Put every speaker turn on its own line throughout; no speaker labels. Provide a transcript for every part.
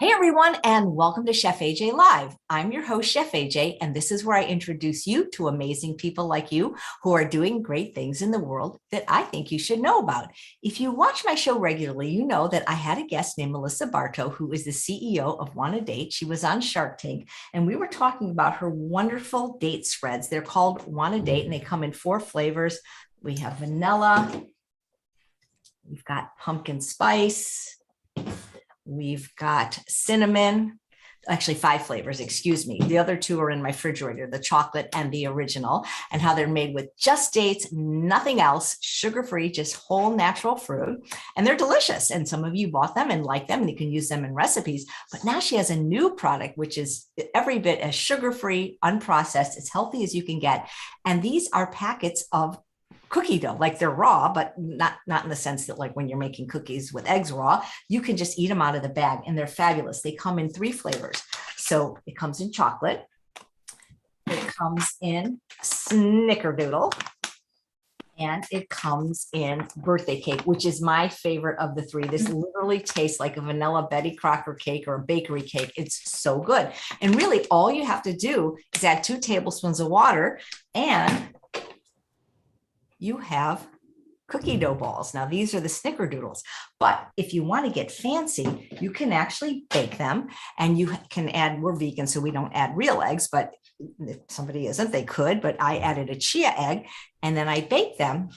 Hey everyone, and welcome to Chef AJ Live. I'm your host, Chef AJ, and this is where I introduce you to amazing people like you who are doing great things in the world that I think you should know about. If you watch my show regularly, you know that I had a guest named Melissa Bartow, who is the CEO of Wanna Date. She was on Shark Tank, and we were talking about her wonderful date spreads. They're called Wanna Date, and they come in 4 flavors. We have vanilla, we've got pumpkin spice, we've got cinnamon, actually 5 flavors, excuse me. The other 2 are in my refrigerator, the chocolate and the original, and how they're made with just dates, nothing else, sugar-free, just whole natural fruit. And they're delicious. And some of you bought them and like them, and you can use them in recipes. But now she has a new product, which is every bit as sugar-free, unprocessed, as healthy as you can get. And these are packets of cookie dough, like they're raw, but not in the sense that like when you're making cookies with eggs raw, you can just eat them out of the bag, and they're fabulous. They come in 3 flavors. So it comes in chocolate, it comes in Snickerdoodle, and it comes in birthday cake, which is my favorite of the 3. This literally tastes like a vanilla Betty Crocker cake or a bakery cake. It's so good. And really all you have to do is add 2 tablespoons of water, and you have cookie dough balls. Now, these are the Snickerdoodles, but if you want to get fancy, you can actually bake them, and you can add, we're vegan, so we don't add real eggs, but if somebody isn't, they could, but I added a chia egg, and then I bake them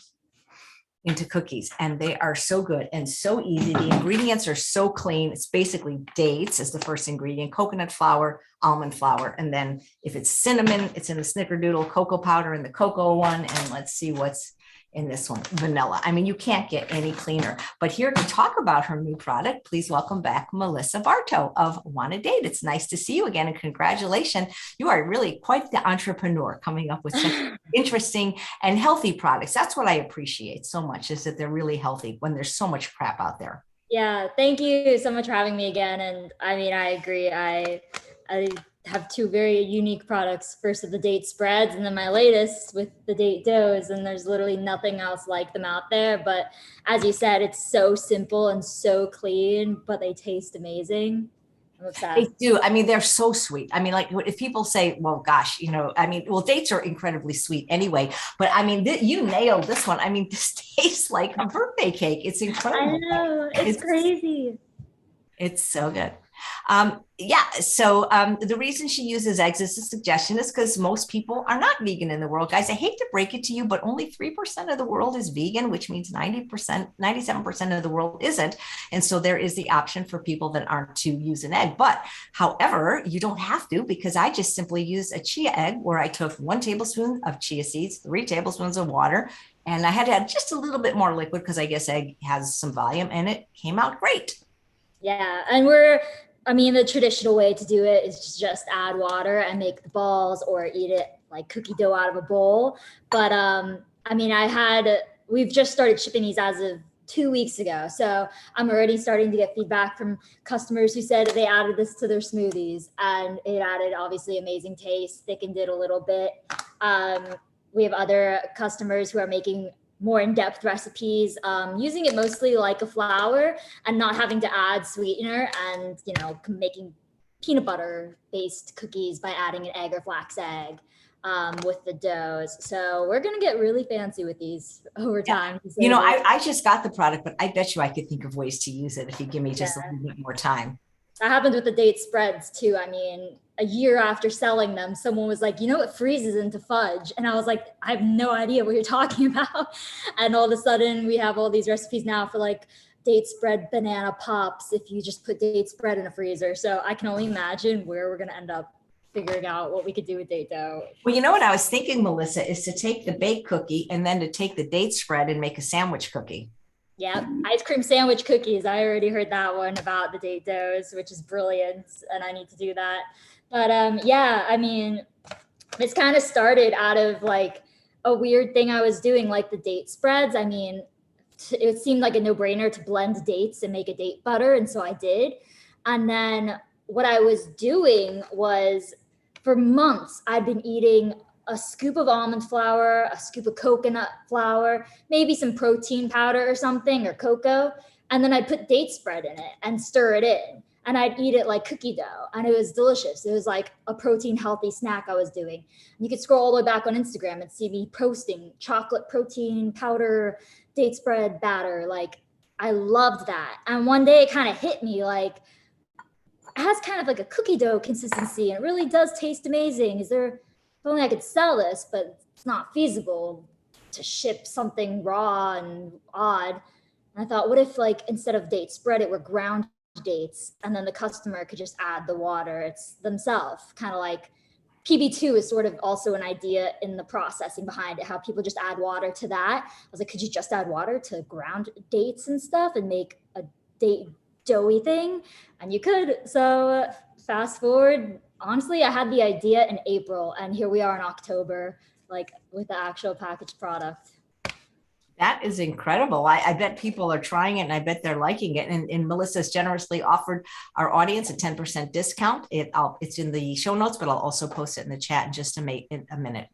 into cookies, and they are so good and so easy. The ingredients are so clean. It's basically dates as the first ingredient, coconut flour, almond flour, and then if it's cinnamon, it's in the Snickerdoodle, cocoa powder in the cocoa one, and let's see what's in this one, vanilla. I mean, you can't get any cleaner. But here to talk about her new product, please welcome back Melissa Bartow of Wanna Date. It's nice to see you again, and congratulations. You are really quite the entrepreneur, coming up with such interesting and healthy products. That's what I appreciate so much, is that they're really healthy when there's so much crap out there.
Yeah, thank you so much for having me again. And I mean, I agree. I have 2 very unique products. First of the date spreads, and then my latest with the date doughs. And there's literally nothing else like them out there. But as you said, it's so simple and so clean, but they taste amazing. I'm obsessed.
They do. I mean, they're so sweet. I mean, like if people say, well, gosh, I mean, well, dates are incredibly sweet anyway, but I mean, you nailed this one. I mean, this tastes like a birthday cake. It's incredible.
I know, it's crazy.
It's so good. The reason she uses eggs as a suggestion is because most people are not vegan in the world. Guys, I hate to break it to you, but only 3% of the world is vegan, which means 90%, 97% of the world isn't. And so there is the option for people that aren't to use an egg. But however, you don't have to, because I just simply use a chia egg, where I took 1 tablespoon of chia seeds, 3 tablespoons of water, and I had to add just a little bit more liquid because I guess egg has some volume, and it came out great.
Yeah, and the traditional way to do it is just add water and make the balls, or eat it like cookie dough out of a bowl. But we've just started shipping these as of 2 weeks ago. So I'm already starting to get feedback from customers who said they added this to their smoothies, and it added obviously amazing taste, thickened it a little bit. We have other customers who are making more in-depth recipes, using it mostly like a flour and not having to add sweetener, and making peanut butter based cookies by adding an egg or flax egg with the doughs. So we're gonna get really fancy with these over time.
I just got the product, but I bet you I could think of ways to use it if you give me just a little bit more time.
That happens with the date spreads too. I mean, a year after selling them, someone was like, it freezes into fudge. And I was like, I have no idea what you're talking about. And all of a sudden we have all these recipes now for like date spread banana pops, if you just put date spread in a freezer. So I can only imagine where we're going to end up figuring out what we could do with date dough.
Well, you know what I was thinking, Melissa, is to take the baked cookie and then to take the date spread and make a sandwich cookie.
Yeah, ice cream sandwich cookies. I already heard that one about the date doughs, which is brilliant, and I need to do that. But it's kind of started out of like a weird thing I was doing, like the date spreads. I mean, it seemed like a no-brainer to blend dates and make a date butter, and so I did. And then what I was doing was, for months, I'd been eating a scoop of almond flour, a scoop of coconut flour, maybe some protein powder or something, or cocoa. And then I'd put date spread in it and stir it in. and I'd eat it like cookie dough, and it was delicious. It was like a protein healthy snack I was doing. And you could scroll all the way back on Instagram and see me posting chocolate protein powder, date spread batter. Like I loved that. And one day it kind of hit me like, it has kind of like a cookie dough consistency and it really does taste amazing. Is there, if only I could sell this, but it's not feasible to ship something raw and odd. And I thought, what if like instead of date spread, it were ground dates and then the customer could just add the water it's themselves, kind of like PB2 is sort of also an idea in the processing behind it, how people just add water to that. I was like, could you just add water to ground dates and stuff and make a date doughy thing? And you could. So fast forward, honestly, I had the idea in April and here we are in October, like with the actual packaged product.
That is incredible. I bet people are trying it and I bet they're liking it. And Melissa's generously offered our audience a 10% discount. It's in the show notes, but I'll also post it in the chat in just a minute.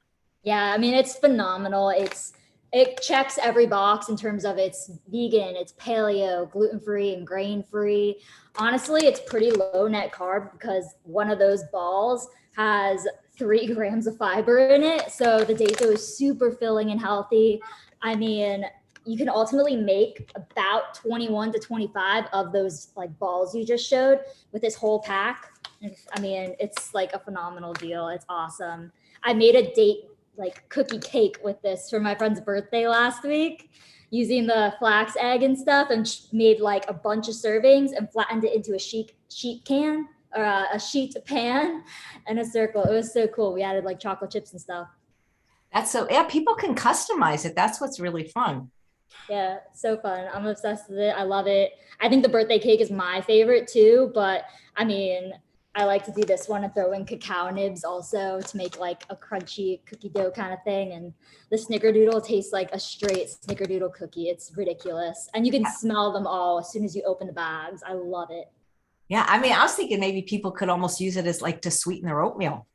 Yeah, I mean, it's phenomenal. It checks every box in terms of it's vegan, it's paleo, gluten-free and grain-free. Honestly, it's pretty low net carb because one of those balls has 3 grams of fiber in it. So the date dough is super filling and healthy. I mean, you can ultimately make about 21 to 25 of those like balls you just showed with this whole pack. I mean, it's like a phenomenal deal. It's awesome. I made a date like cookie cake with this for my friend's birthday last week using the flax egg and stuff, and made like a bunch of servings and flattened it into a sheet can or a sheet pan and a circle. It was so cool. We added like chocolate chips and stuff.
Yeah, people can customize it. That's what's really fun.
Yeah, so fun. I'm obsessed with it. I love it. I think the birthday cake is my favorite too, but I mean, I like to do this one and throw in cacao nibs also to make like a crunchy cookie dough kind of thing. And the Snickerdoodle tastes like a straight Snickerdoodle cookie. It's ridiculous. And you can smell them all as soon as you open the bags. I love it.
Yeah, I mean, I was thinking maybe people could almost use it as like to sweeten their oatmeal.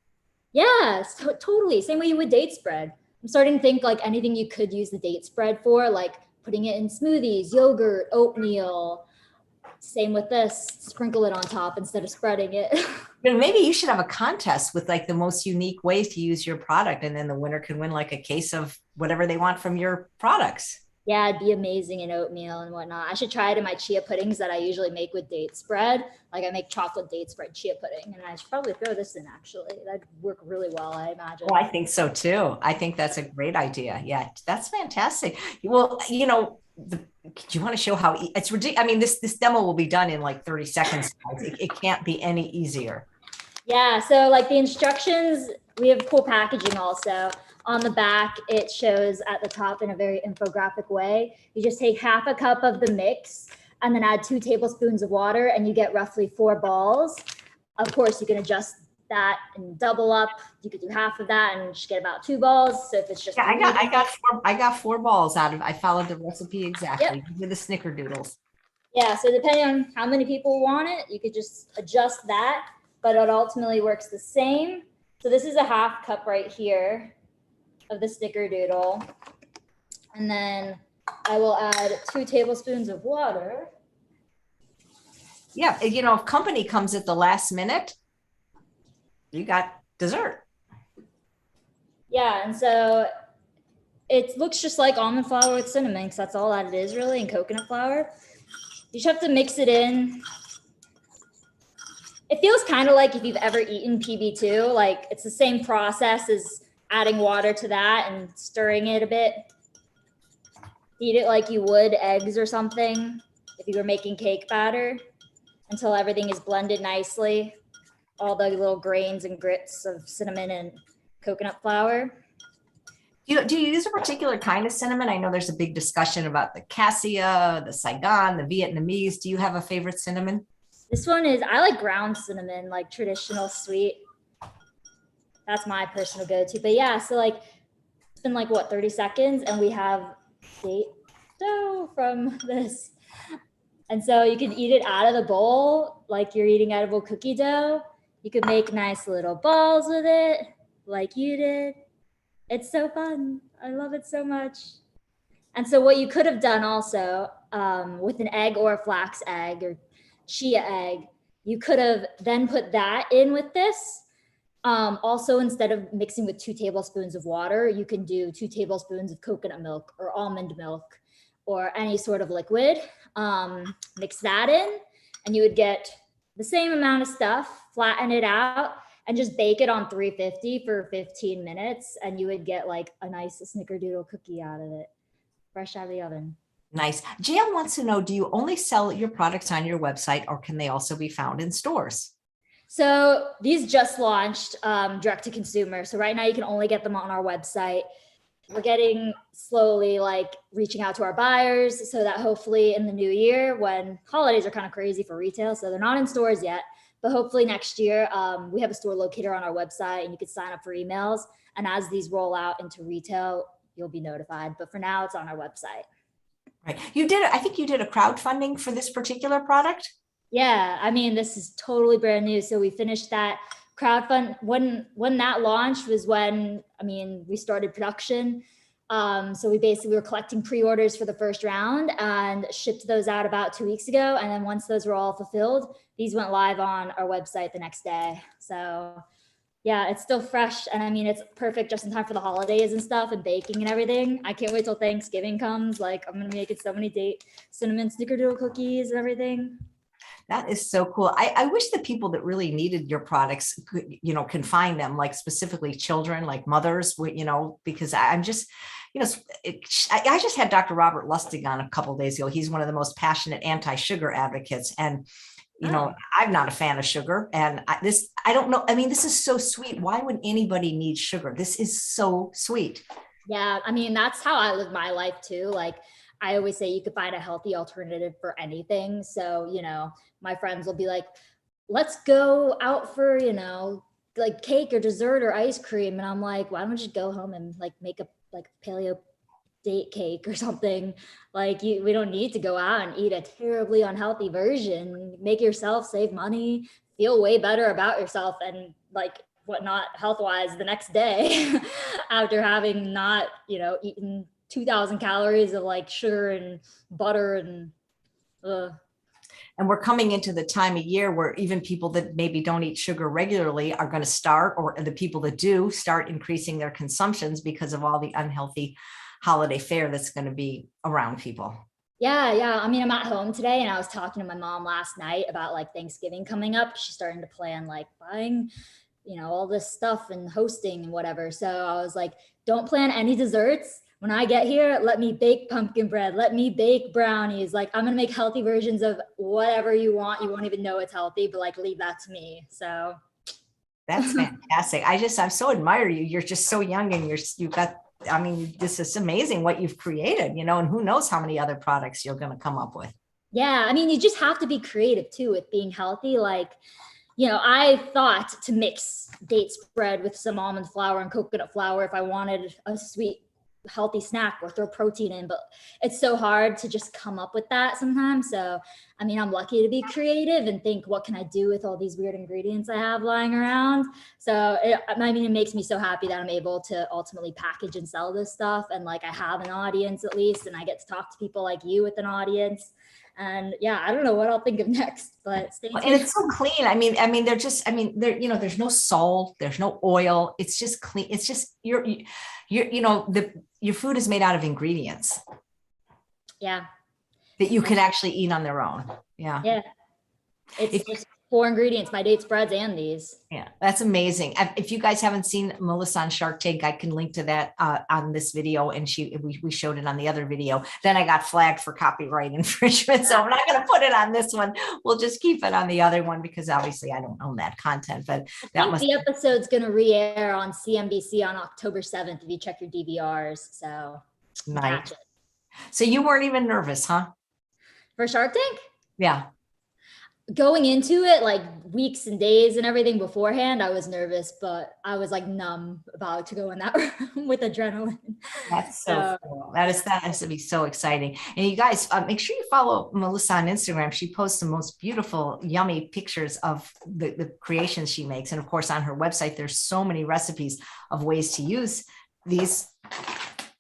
Yeah, totally. Same way you would date spread. I'm starting to think like anything you could use the date spread for, like putting it in smoothies, yogurt, oatmeal. Same with this, sprinkle it on top instead of spreading it.
Maybe you should have a contest with like the most unique ways to use your product, and then the winner can win like a case of whatever they want from your products.
Yeah, it'd be amazing in oatmeal and whatnot. I should try it in my chia puddings that I usually make with date spread. Like I make chocolate date spread chia pudding, and I should probably throw this in actually. That'd work really well, I imagine.
Well, I think so too. I think that's a great idea. Yeah, that's fantastic. Well, do you want to show how it's ridiculous? I mean, this demo will be done in like 30 seconds. It can't be any easier.
Yeah, so like the instructions, we have cool packaging also. On the back, it shows at the top in a very infographic way. You just take half a cup of the mix and then add 2 tablespoons of water and you get roughly 4 balls. Of course, you can adjust that and double up. You could do half of that and just get about 2 balls. So if it's just
Yeah, I got 4 balls out of. I followed the recipe exactly. Yep. With the Snickerdoodles.
Yeah, so depending on how many people want it, you could just adjust that, but it ultimately works the same. So this is a half cup right here of the Snickerdoodle. And then I will add 2 tablespoons of water.
Yeah, if company comes at the last minute, you got dessert.
Yeah, and so it looks just like almond flour with cinnamon because that's all that it is really, and coconut flour. You just have to mix it in. It feels kind of like if you've ever eaten PB2, like it's the same process as adding water to that and stirring it a bit. Eat it like you would eggs or something if you were making cake batter until everything is blended nicely. All the little grains and grits of cinnamon and coconut flour.
Do you use a particular kind of cinnamon? I know there's a big discussion about the cassia, the Saigon, the Vietnamese. Do you have a favorite cinnamon?
This one is, I like ground cinnamon, like traditional sweet. That's my personal go-to. But yeah, so like it's been like what, 30 seconds and we have date dough from this. And so you can eat it out of the bowl like you're eating edible cookie dough. You could make nice little balls with it like you did. It's so fun. I love it so much. And so what you could have done also with an egg or a flax egg or chia egg, You could have then put that in with this. Also, instead of mixing with 2 tablespoons of water, you can do 2 tablespoons of coconut milk or almond milk or any sort of liquid. Mix that in, and you would get the same amount of stuff, flatten it out, and just bake it on 350 for 15 minutes. And you would get like a nice Snickerdoodle cookie out of it, fresh out of the oven.
Nice. Jan wants to know, do you only sell your products on your website, or can they also be found in stores?
So these just launched direct to consumer. So right now you can only get them on our website. We're getting slowly like reaching out to our buyers so that hopefully in the new year, when holidays are kind of crazy for retail, so they're not in stores yet, but hopefully next year we have a store locator on our website and you can sign up for emails. And as these roll out into retail, you'll be notified. But for now, it's on our website.
Right. I think you did a crowdfunding for this particular product.
Yeah, I mean, this is totally brand new. So we finished that crowdfund when that launched was when, I mean, we started production. So we basically were collecting pre-orders for the first round and shipped those out about 2 weeks ago. And then once those were all fulfilled, these went live on our website the next day. So yeah, it's still fresh. And I mean, it's perfect just in time for the holidays and stuff and baking and everything. I can't wait till Thanksgiving comes. Like I'm going to make it so many cinnamon snickerdoodle cookies and everything.
That is so cool. I wish the people that really needed your products could, can find them, like specifically children, like mothers, because I'm just, I just had Dr. Robert Lustig on a couple of days ago. He's one of the most passionate anti-sugar advocates. And, I'm not a fan of sugar. And I don't know. I mean, this is so sweet. Why would anybody need sugar? This is so sweet.
Yeah. I mean, that's how I live my life too. Like I always say you could find a healthy alternative for anything. So, my friends will be like, let's go out for, like cake or dessert or ice cream. And I'm like, why don't we just go home and like make a like paleo date cake or something? Like we don't need to go out and eat a terribly unhealthy version. Make yourself save money, feel way better about yourself and like whatnot health-wise the next day after having not, eaten 2,000 calories of like sugar and butter and
And we're coming into the time of year where even people that maybe don't eat sugar regularly are going to start, or the people that do start increasing their consumptions because of all the unhealthy holiday fare that's going to be around people.
Yeah. I mean, I'm at home today and I was talking to my mom last night about like Thanksgiving coming up. She's starting to plan like buying, all this stuff and hosting and whatever. So I was like, don't plan any desserts. When I get here, let me bake pumpkin bread. Let me bake brownies. Like I'm going to make healthy versions of whatever you want. You won't even know it's healthy, but like leave that to me. So
that's fantastic. I so admire you. You're just so young and you've got, I mean, this is amazing what you've created, and who knows how many other products you're going to come up with.
Yeah. I mean, you just have to be creative too with being healthy. Like, I thought to mix date spread with some almond flour and coconut flour if I wanted a sweet, healthy snack or throw protein in, but it's so hard to just come up with that sometimes. So, I mean, I'm lucky to be creative and think, what can I do with all these weird ingredients I have lying around? So, it makes me so happy that I'm able to ultimately package and sell this stuff. And like, I have an audience at least, and I get to talk to people like you with an audience. And yeah, I don't know what I'll think of next, but stay tuned.
And it's so clean. I mean, there's no salt, there's no oil. It's just clean. It's just your food is made out of ingredients.
Yeah.
That you can actually eat on their own. Yeah.
Yeah. It's just 4 ingredients, my date spreads and these.
Yeah, that's amazing. If you guys haven't seen Melissa on Shark Tank, I can link to that on this video. And we showed it on the other video. Then I got flagged for copyright infringement. So I'm not going to put it on this one. We'll just keep it on the other one because obviously I don't own that content. But
the episode's going to re-air on CNBC on October 7th if you check your DVRs. So
nice. So you weren't even nervous, huh?
For Shark Tank?
Yeah.
Going into it, like weeks and days and everything beforehand, I was nervous, but I was like numb about to go in that room with adrenaline.
That's so cool. That has to be so exciting. And you guys, make sure you follow Melissa on Instagram. She posts the most beautiful, yummy pictures of the creations she makes. And of course, on her website, there's so many recipes of ways to use these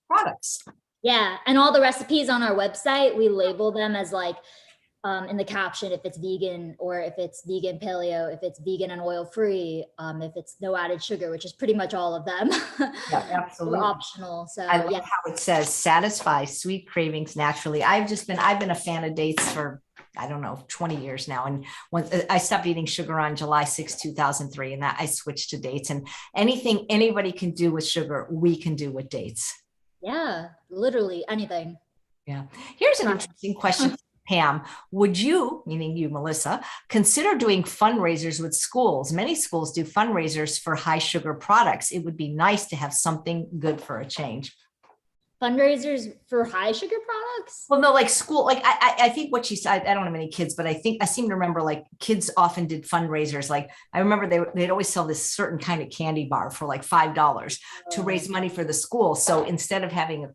products.
Yeah. And all the recipes on our website, we label them as like in the caption if it's vegan or if it's vegan paleo, if it's vegan and oil free, if it's no added sugar, which is pretty much all of them.
Yeah,
Or
absolutely.
optional. So
I love
yeah.
how it says satisfy sweet cravings naturally. I've been a fan of dates for, I don't know, 20 years now. And when I stopped eating sugar on July 6, 2003, and that I switched to dates, and anything anybody can do with sugar, we can do with dates.
Yeah, literally anything.
Yeah. Here's an interesting question, Pam. Would you, meaning you, Melissa, consider doing fundraisers with schools? Many schools do fundraisers for high sugar products. It would be nice to have something good for a change.
Fundraisers for high sugar products?
Well, no, like school, like I think what she said, I don't have any kids, but I seem to remember like kids often did fundraisers. Like I remember they'd always sell this certain kind of candy bar for like $5 to raise money for the school. So instead of having a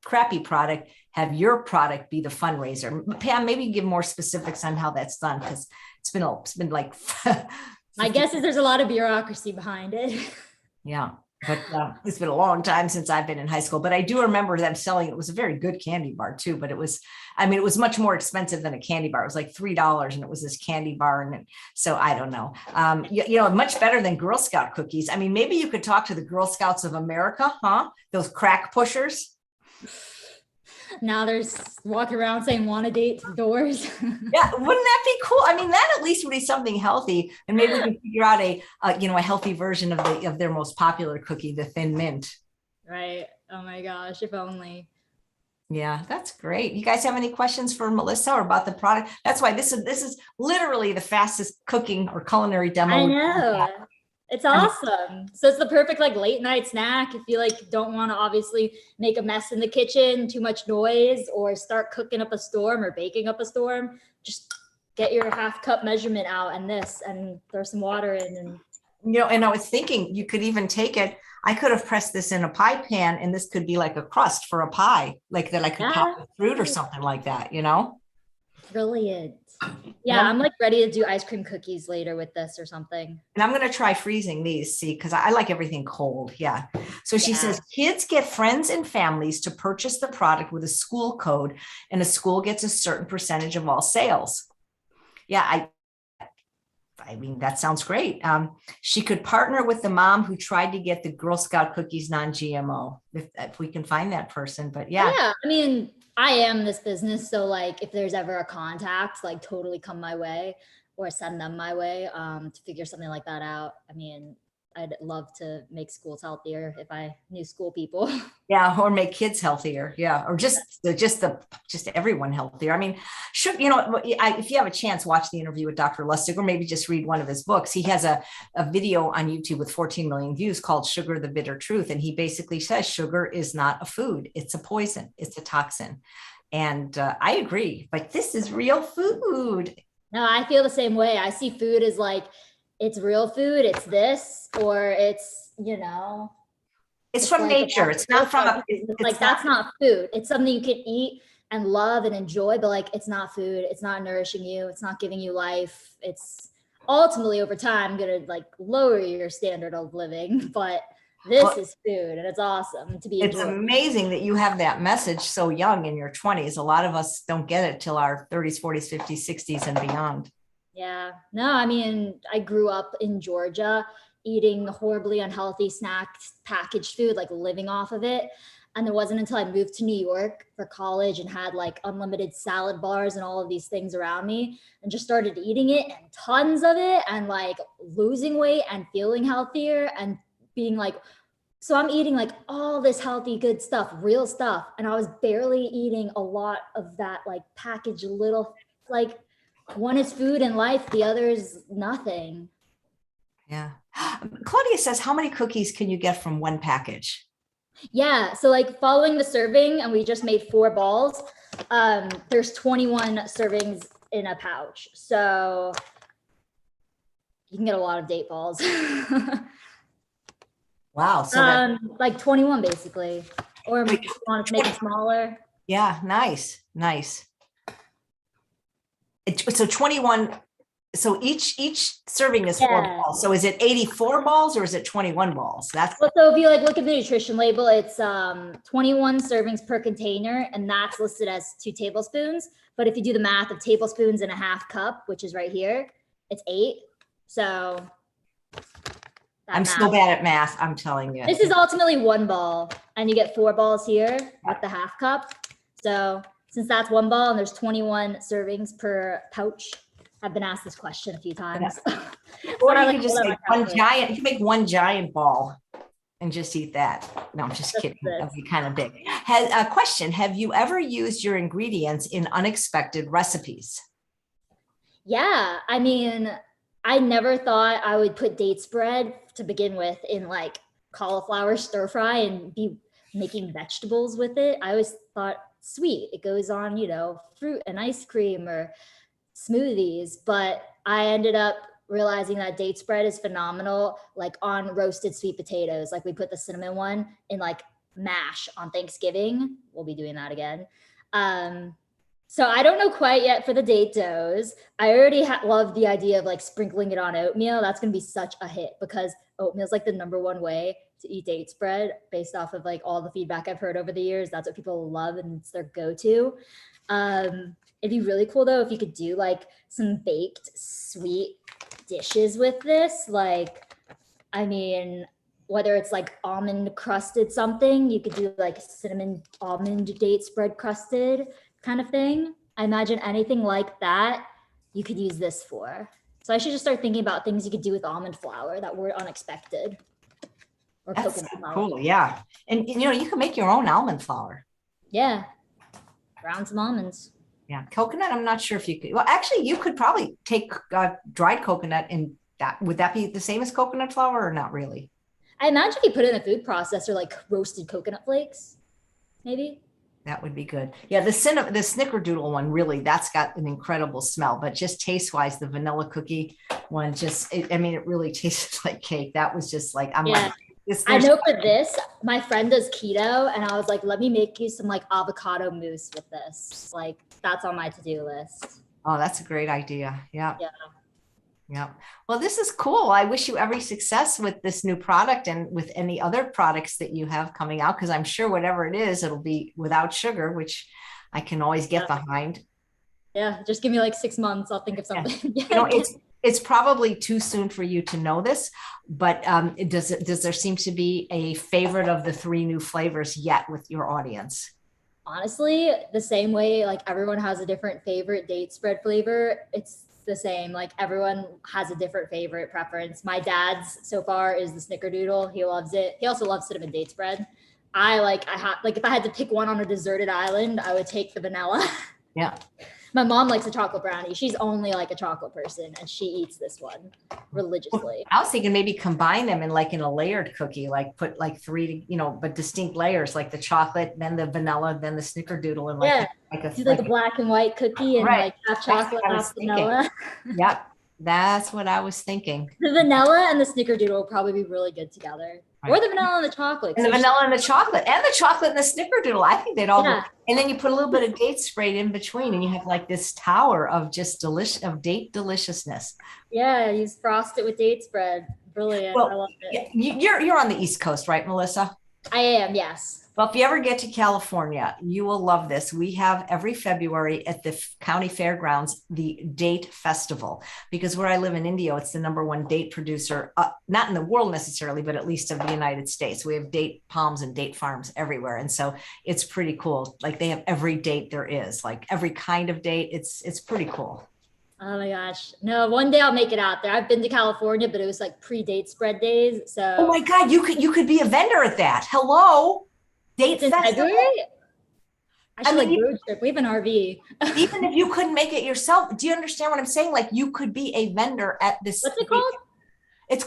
crappy product, have your product be the fundraiser. Pam, maybe give more specifics on how that's done, because it's been like
My guess is there's a lot of bureaucracy behind it.
yeah. But it's been a long time since I've been in high school, but I do remember them selling, it was a very good candy bar too, but it was much more expensive than a candy bar. It was like $3 and it was this candy bar. And so I don't know, much better than Girl Scout cookies. I mean, maybe you could talk to the Girl Scouts of America, huh? Those crack pushers.
Now there's walking around saying want to date doors.
Yeah, wouldn't that be cool? I mean, that at least would be something healthy, and maybe we can figure out a healthy version of their most popular cookie, the Thin Mint.
Right. Oh my gosh, if only.
Yeah, that's great. You guys have any questions for Melissa or about the product? That's why this is literally the fastest cooking or culinary demo.
I know. It's awesome. So it's the perfect like late night snack if you like don't want to obviously make a mess in the kitchen, too much noise, or start cooking up a storm or baking up a storm. Just get your half cup measurement out and throw some water in. And
and I was thinking you could even take it. I could have pressed this in a pie pan, and this could be like a crust for a pie, like that I could pop with fruit or something like that,
Brilliant. Yeah, I'm like ready to do ice cream cookies later with this or something.
And I'm going to try freezing these, see, because I like everything cold. Yeah. So she says kids get friends and families to purchase the product with a school code, and a school gets a certain percentage of all sales. Yeah, I mean, that sounds great. She could partner with the mom who tried to get the Girl Scout cookies non-GMO, if we can find that person. But yeah.
Yeah, I mean, I am this business. So like if there's ever a contact, like totally come my way or send them my way to figure something like that out. I mean, I'd love to make schools healthier if I knew school people.
Yeah, or make kids healthier. Yeah, or just everyone healthier. I mean, if you have a chance, watch the interview with Dr. Lustig, or maybe just read one of his books. He has a video on YouTube with 14 million views called "Sugar: The Bitter Truth," and he basically says sugar is not a food; it's a poison, it's a toxin. And I agree. Like, this is real food.
No, I feel the same way. I see food as like, it's real food, it's this, or it's
it's from like nature. It's not from
that's not food. It's something you can eat and love and enjoy, but like it's not food. It's not nourishing you. It's not giving you life. It's ultimately over time gonna like lower your standard of living, but this is food and it's awesome to be enjoyed.
It's amazing that you have that message so young in your 20s. A lot of us don't get it till our 30s, 40s, 50s, 60s and beyond.
Yeah, no, I mean, I grew up in Georgia eating horribly unhealthy snacks, packaged food, like living off of it. And it wasn't until I moved to New York for college and had like unlimited salad bars and all of these things around me and just started eating it and tons of it and like losing weight and feeling healthier and being like, so I'm eating like all this healthy, good stuff, real stuff. And I was barely eating a lot of that like packaged little, like, one is food and life, the other is nothing.
Yeah. Claudia says, how many cookies can you get from one package?
Yeah. So like following the serving, and we just made 4 balls. There's 21 servings in a pouch. So you can get a lot of date balls.
Wow. So
like 21 basically, or if you want to make it smaller.
Yeah. Nice. So 21 So each serving is 4
Yeah.
balls. So is it 84 balls or is it 21 balls? That's
Well, so if you like look at the nutrition label, it's 21 servings per container, and that's listed as 2 tablespoons. But if you do the math of tablespoons and a half cup, which is right here, it's 8. So
I'm so bad at math, I'm telling you.
This is ultimately 1 ball, and you get 4 balls here with the half cup. So since that's 1 ball and there's 21 servings per pouch, I've been asked this question a few times.
Or you can just make you can make one giant ball and just eat that. No, I'm just kidding. That'd be kind of big. A question: have you ever used your ingredients in unexpected recipes?
Yeah, I mean, I never thought I would put date spread to begin with in like cauliflower stir fry and be making vegetables with it. I always thought sweet. It goes on, fruit and ice cream or smoothies, but I ended up realizing that date spread is phenomenal, like on roasted sweet potatoes. Like we put the cinnamon one in like mash on Thanksgiving. We'll be doing that again. So I don't know quite yet for the date doughs. I already love the idea of like sprinkling it on oatmeal. That's going to be such a hit because oatmeal is like the #1 way to eat date spread based off of like all the feedback I've heard over the years. That's what people love and it's their go-to. It'd be really cool though if you could do like some baked sweet dishes with this. Like, I mean, whether it's like almond crusted something, you could do like cinnamon almond date spread crusted kind of thing. I imagine anything like that you could use this for. So I should just start thinking about things you could do with almond flour that were unexpected.
Or that's cool, yeah. And you can make your own almond flour.
Yeah, ground some almonds.
Yeah, coconut, I'm not sure if you could. Well, actually, you could probably take dried coconut and that. Would that be the same as coconut flour or not really?
I imagine if you put it in a food processor, like roasted coconut flakes, maybe.
That would be good. Yeah, the Snickerdoodle one, really, that's got an incredible smell, but just taste-wise, the vanilla cookie one it really tasted like cake. That was just like, like,
I know for this, my friend does keto, and I was like, let me make you some like avocado mousse with this. Like, that's on my to-do list.
Oh, that's a great idea. Yeah.
Yeah.
Yeah. Well, this is cool. I wish you every success with this new product and with any other products that you have coming out, because I'm sure whatever it is, it'll be without sugar, which I can always get behind.
Yeah. Just give me like 6 months. I'll think of something.
Yeah. It's probably too soon for you to know this, but does there seem to be a favorite of the 3 new flavors yet with your audience?
Honestly, the same way like everyone has a different favorite date spread flavor, it's the same. Like everyone has a different favorite preference. My dad's so far is the Snickerdoodle. He loves it. He also loves cinnamon date spread. If I had to pick one on a deserted island, I would take the vanilla.
Yeah.
My mom likes a chocolate brownie. She's only like a chocolate person and she eats this one religiously. Well,
I was thinking maybe combine them in a layered cookie, like put like 3, but distinct layers, like the chocolate, then the vanilla, then the Snickerdoodle, and
do a black and white cookie and like half chocolate, half vanilla.
Yep. That's what I was thinking.
The vanilla and the Snickerdoodle will probably be really good together. Right. Or the vanilla and the chocolate.
And the vanilla and the chocolate and the Snickerdoodle. I think they'd all go. And then you put a little bit of date sprayed in between and you have like this tower of just date deliciousness.
Yeah, you frost it with date spread. Brilliant.
Well,
I love it.
You're on the East Coast, right, Melissa?
I am, yes.
Well, if you ever get to California, you will love this. We have every February at the county fairgrounds, the date festival, because where I live in Indio, it's the #1 date producer, not in the world necessarily, but at least of the United States. We have date palms and date farms everywhere. And so it's pretty cool. Like they have every date there is, like every kind of date. It's pretty cool.
Oh my gosh. No, one day I'll make it out there. I've been to California, but it was like pre-date spread days. So
oh my God, you could be a vendor at that. Hello. Date festival.
I should road trip. We have an RV.
Even if you couldn't make it yourself, do you understand what I'm saying? Like you could be a vendor at this.
What's it called?
It's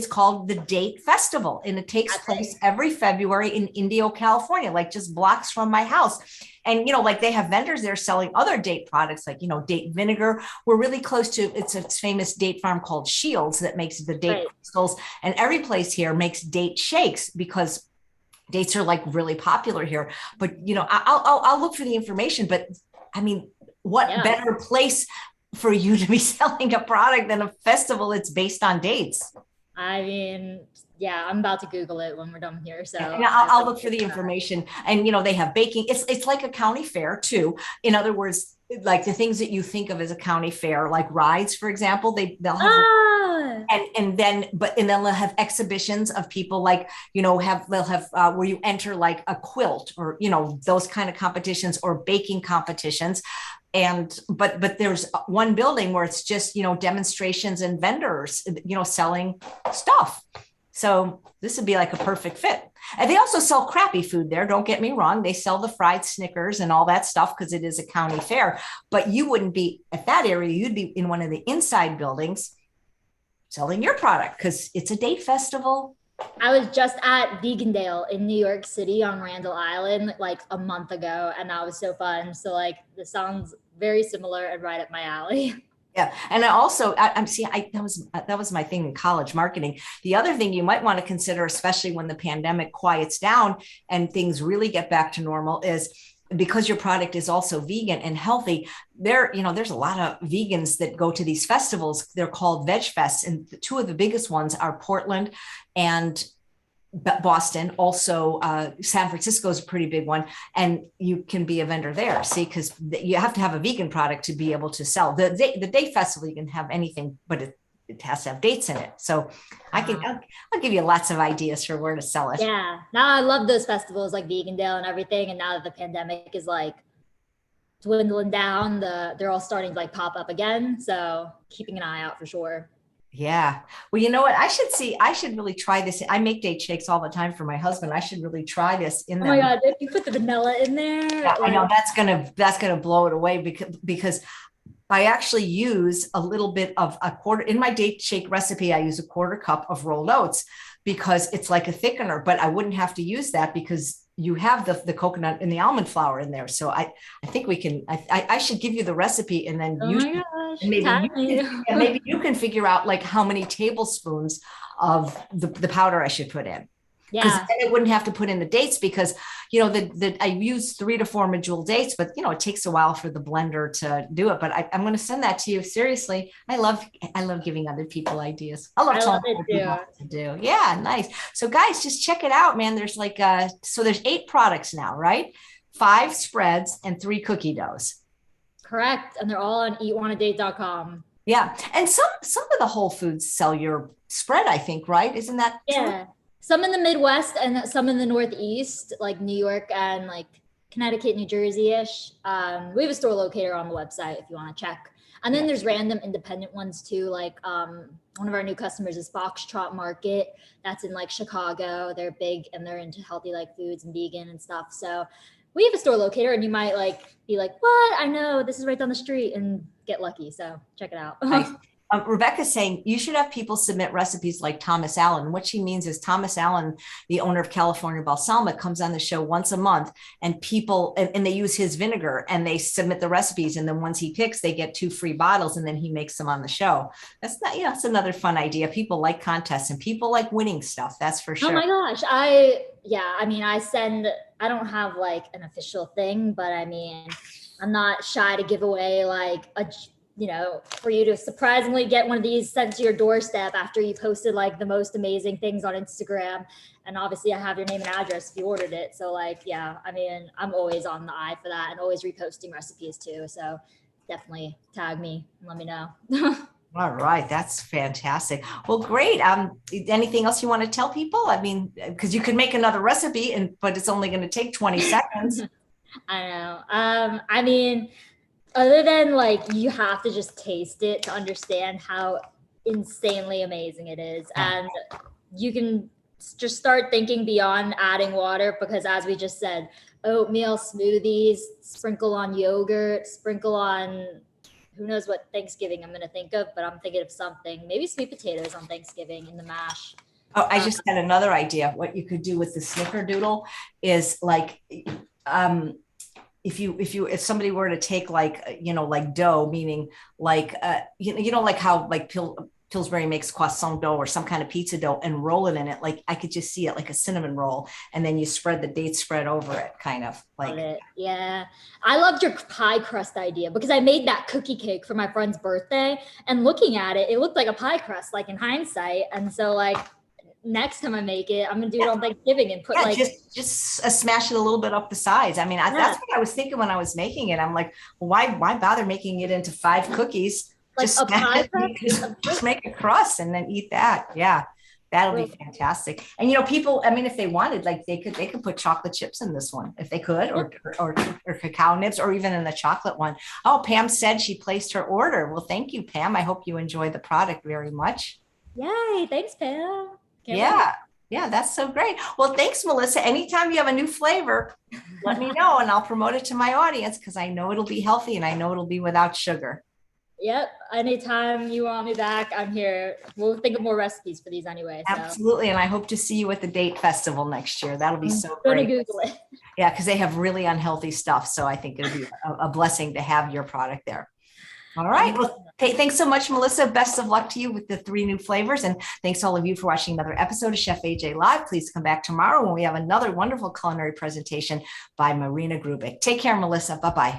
called the Date Festival, and it takes place every February in Indio, California, like just blocks from my house. And like they have vendors there selling other date products, like date vinegar. We're really close to it's a famous date farm called Shields that makes the date crystals, and every place here makes date shakes because dates are like really popular here. But I'll look for the information. But I mean, what better place for you to be selling a product than a festival that's based on dates.
I mean, yeah, I'm about to Google it when we're done here. So
And I'll look for the information. And they have baking. It's like a county fair too. In other words, like the things that you think of as a county fair, like rides, for example, they'll have
ah,
and then they'll have exhibitions of people, like they'll have where you enter like a quilt, or those kind of competitions, or baking competitions. And but there's one building where it's just demonstrations and vendors selling stuff. So this would be like a perfect fit. And they also sell crappy food there. Don't get me wrong. They sell the fried Snickers and all that stuff because it is a county fair. But you wouldn't be at that area. You'd be in one of the inside buildings selling your product because it's a date festival.
I was just at Vegandale in New York City on Randall Island like a month ago, and that was so fun. So like this sounds very similar and right up my alley.
Yeah. And that was my thing in college, marketing. The other thing you might want to consider, especially when the pandemic quiets down and things really get back to normal, is because your product is also vegan and healthy. There's a lot of vegans that go to these festivals. They're called Veg Fests. And the two of the biggest ones are Portland and Boston. Also, San Francisco is a pretty big one, and you can be a vendor there. See, because you have to have a vegan product to be able to sell. The day festival, you can have anything, but it has to have dates in it. So I'll give you lots of ideas for where to sell it.
Yeah. Now I love those festivals like Vegandale and everything. And now that the pandemic is like dwindling down, they're all starting to like pop up again. So keeping an eye out for sure.
Yeah. Well, you know what? I should really try this. I make date shakes all the time for my husband. I should really try this in them.
Oh my God, if you put the vanilla in there.
Yeah, I know that's gonna blow it away because I actually use a little bit of a quarter in my date shake recipe. I use a quarter cup of rolled oats because it's like a thickener, but I wouldn't have to use that because you have the coconut and the almond flour in there. So I think I should give you the recipe, and then maybe you can figure out like how many tablespoons of the powder I should put in. Because then I wouldn't have to put in the dates because, I use 3 to 4 medjool dates, but, it takes a while for the blender to do it. But I'm going to send that to you. Seriously. I love giving other people ideas. I love telling other people what to do. Yeah, nice. So guys, just check it out, man. There's there's 8 products now, right? 5 spreads and 3 cookie doughs.
Correct. And they're all on eatwantadate.com.
Yeah. And some of the Whole Foods sell your spread, I think, right? Isn't that true?
Some in the Midwest and some in the Northeast, like New York and like Connecticut, New Jersey-ish. We have a store locator on the website if you want to check. And then there's random independent ones too. Like one of our new customers is Foxtrot Market. That's in like Chicago. They're big and they're into healthy like foods and vegan and stuff. So we have a store locator, and you might be like, what? I know this is right down the street, and get lucky. So check it out.
Nice. Rebecca's saying you should have people submit recipes like Thomas Allen. What she means is Thomas Allen, the owner of California Balsamic, comes on the show once a month, and people, and they use his vinegar and they submit the recipes. And then once he picks, they get 2 free bottles, and then he makes them on the show. That's it's another fun idea. People like contests and people like winning stuff. That's for sure.
Oh my gosh. I don't have like an official thing, but I mean, I'm not shy to give away like for you to surprisingly get one of these sent to your doorstep after you posted like the most amazing things on Instagram. And obviously I have your name and address if you ordered it. So I'm always on the eye for that and always reposting recipes too. So definitely tag me and let me know.
All right. That's fantastic. Well, great. Anything else you want to tell people? I mean, because you could make another recipe but it's only going to take 20 seconds.
I know. Other than like, you have to just taste it to understand how insanely amazing it is. And you can just start thinking beyond adding water, because as we just said, oatmeal smoothies, sprinkle on yogurt, sprinkle on, who knows what Thanksgiving I'm going to think of, but I'm thinking of something, maybe sweet potatoes on Thanksgiving in the mash.
Oh, I just had another idea. What you could do with the Snickerdoodle is like, if somebody were to take like dough, meaning like like how like Pillsbury makes croissant dough or some kind of pizza dough and roll it in it. Like I could just see it like a cinnamon roll. And then you spread the date spread over it, kind of like.
Love it. Yeah. I loved your pie crust idea because I made that cookie cake for my friend's birthday, and looking at it, it looked like a pie crust, like in hindsight. And so like next time I make it, I'm gonna do it on Thanksgiving and put like
just smash it a little bit up the sides. I mean, that's what I was thinking when I was making it. I'm like, well, why bother making it into 5 cookies?
like
Just
a pie crust.
just make a crust and then eat that. Yeah. That'll be fantastic. And people, I mean, if they wanted, like they could put chocolate chips in this one if they could, or cacao nibs, or even in the chocolate one. Oh, Pam said she placed her order. Well, thank you, Pam. I hope you enjoy the product very much.
Yay. Thanks, Pam.
Yeah. Yeah, that's so great. Well, thanks, Melissa. Anytime you have a new flavor, let me know and I'll promote it to my audience because I know it'll be healthy and I know it'll be without sugar.
Yep. Anytime you want me back, I'm here. We'll think of more recipes for these anyway. So.
Absolutely. And I hope to see you at the Date Festival next year. That'll be so
great.
great.
Google it.
Yeah, because they have really unhealthy stuff. So I think it'll be a blessing to have your product there. All right. Well, hey, thanks so much, Melissa. Best of luck to you with the 3 new flavors. And thanks to all of you for watching another episode of Chef AJ Live. Please come back tomorrow when we have another wonderful culinary presentation by Marina Grubik. Take care, Melissa. Bye-bye.